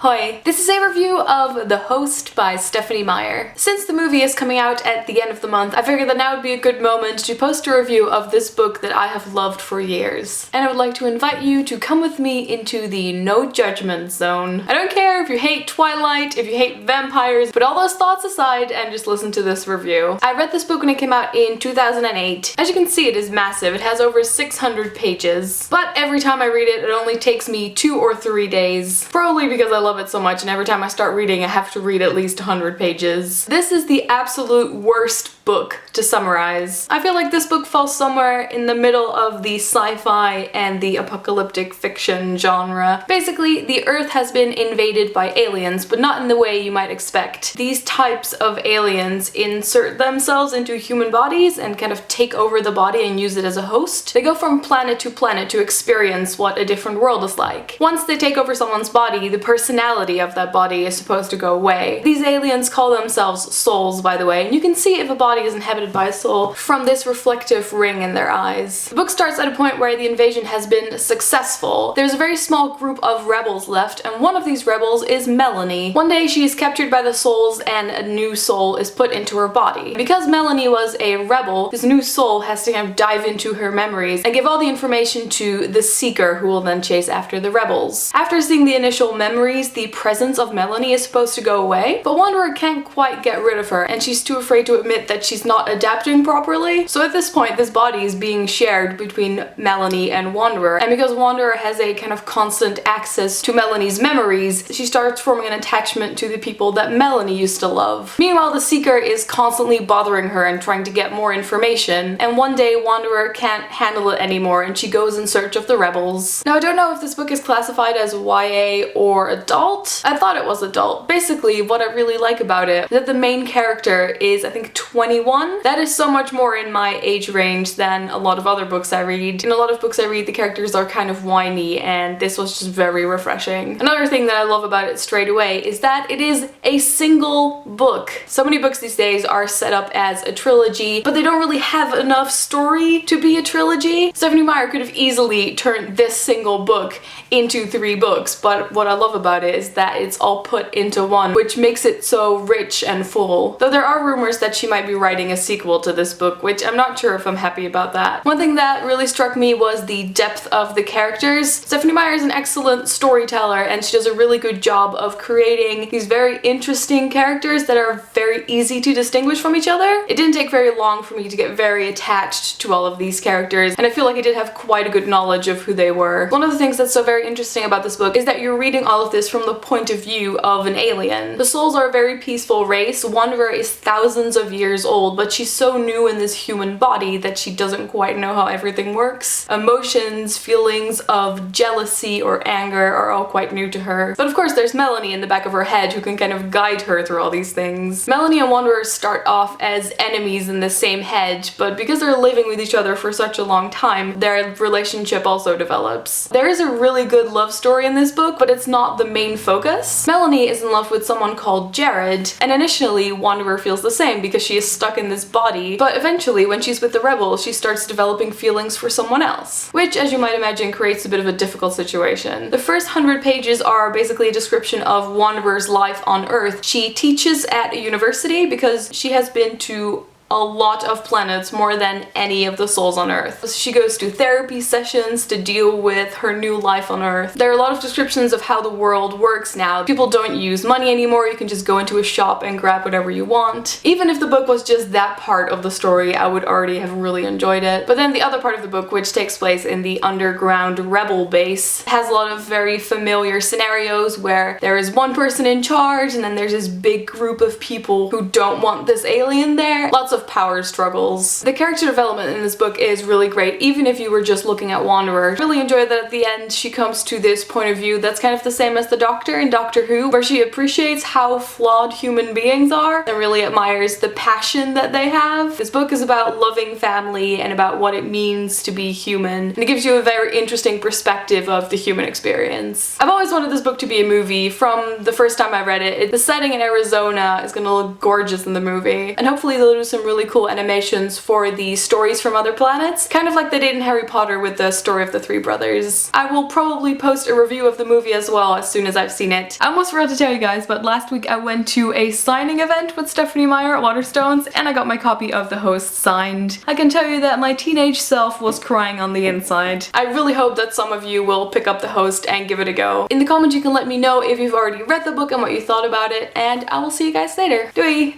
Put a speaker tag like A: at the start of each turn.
A: Hi, this is a review of The Host by Stephenie Meyer. Since the movie is coming out at the end of the month, I figured that now would be a good moment to post a review of this book that I have loved for years. And I would like to invite you to come with me into the no judgment zone. I don't care if you hate Twilight, if you hate vampires, put all those thoughts aside and just listen to this review. I read this book when it came out in 2008. As you can see, it is massive. It has over 600 pages. But every time I read it, it only takes me 2 or 3 days. Probably because I love it so much and every time I start reading I have to read at least 100 pages. This is the absolute worst book to summarize. I feel like this book falls somewhere in the middle of the sci-fi and the apocalyptic fiction genre. Basically, the Earth has been invaded by aliens, but not in the way you might expect. These types of aliens insert themselves into human bodies and kind of take over the body and use it as a host. They go from planet to planet to experience what a different world is like. Once they take over someone's body, the personality of that body is supposed to go away. These aliens call themselves souls, by the way, and you can see if a body is inhabited by a soul from this reflective ring in their eyes. The book starts at a point where the invasion has been successful. There's a very small group of rebels left, and one of these rebels is Melanie. One day she is captured by the souls and a new soul is put into her body. Because Melanie was a rebel, this new soul has to kind of dive into her memories and give all the information to the Seeker, who will then chase after the rebels. After seeing the initial memories, the presence of Melanie is supposed to go away, but Wanderer can't quite get rid of her, and she's too afraid to admit that she's not adapting properly. So at this point, this body is being shared between Melanie and Wanderer, and because Wanderer has a kind of constant access to Melanie's memories, she starts forming an attachment to the people that Melanie used to love. Meanwhile, the Seeker is constantly bothering her and trying to get more information, and one day Wanderer can't handle it anymore and she goes in search of the rebels. Now, I don't know if this book is classified as YA or adult. I thought it was adult. Basically, what I really like about it is that the main character is, I think, 21. That is so much more in my age range than a lot of other books I read. In a lot of books I read, the characters are kind of whiny, and this was just very refreshing. Another thing that I love about it straight away is that it is a single book. So many books these days are set up as a trilogy, but they don't really have enough story to be a trilogy. Stephenie Meyer could have easily turned this single book into 3 books, but what I love about it is that it's all put into one, which makes it so rich and full. Though there are rumors that she might be writing a sequel to this book, which I'm not sure if I'm happy about that. One thing that really struck me was the depth of the characters. Stephenie Meyer is an excellent storyteller, and she does a really good job of creating these very interesting characters that are very easy to distinguish from each other. It didn't take very long for me to get very attached to all of these characters, and I feel like I did have quite a good knowledge of who they were. One of the things that's so very interesting about this book is that you're reading all of this from the point of view of an alien. The souls are a very peaceful race. Wanderer is thousands of years old, but she's so new in this human body that she doesn't quite know how everything works. Emotions, feelings of jealousy or anger are all quite new to her. But of course there's Melanie in the back of her head who can kind of guide her through all these things. Melanie and Wanderer start off as enemies in the same head, but because they're living with each other for such a long time, their relationship also develops. There is a really good love story in this book, but it's not the main focus. Melanie is in love with someone called Jared, and initially Wanderer feels the same because she is stuck in this body, but eventually when she's with the rebels she starts developing feelings for someone else, which, as you might imagine, creates a bit of a difficult situation. The first 100 pages are basically a description of Wanderer's life on Earth. She teaches at a university because she has been to a lot of planets, more than any of the souls on Earth. She goes to therapy sessions to deal with her new life on Earth. There are a lot of descriptions of how the world works now. People don't use money anymore, you can just go into a shop and grab whatever you want. Even if the book was just that part of the story, I would already have really enjoyed it. But then the other part of the book, which takes place in the underground rebel base, has a lot of very familiar scenarios where there is one person in charge and then there's this big group of people who don't want this alien there. Lots of power struggles. The character development in this book is really great, even if you were just looking at Wanderer. I really enjoyed that at the end she comes to this point of view that's kind of the same as the Doctor in Doctor Who, where she appreciates how flawed human beings are and really admires the passion that they have. This book is about loving family and about what it means to be human, and it gives you a very interesting perspective of the human experience. I've always wanted this book to be a movie. From the first time I read it, the setting in Arizona is gonna look gorgeous in the movie, and hopefully they'll do some really cool animations for the stories from other planets, kind of like they did in Harry Potter with the story of the three brothers. I will probably post a review of the movie as well as soon as I've seen it. I almost forgot to tell you guys, but last week I went to a signing event with Stephenie Meyer at Waterstones and I got my copy of The Host signed. I can tell you that my teenage self was crying on the inside. I really hope that some of you will pick up The Host and give it a go. In the comments you can let me know if you've already read the book and what you thought about it, and I will see you guys later. Doei!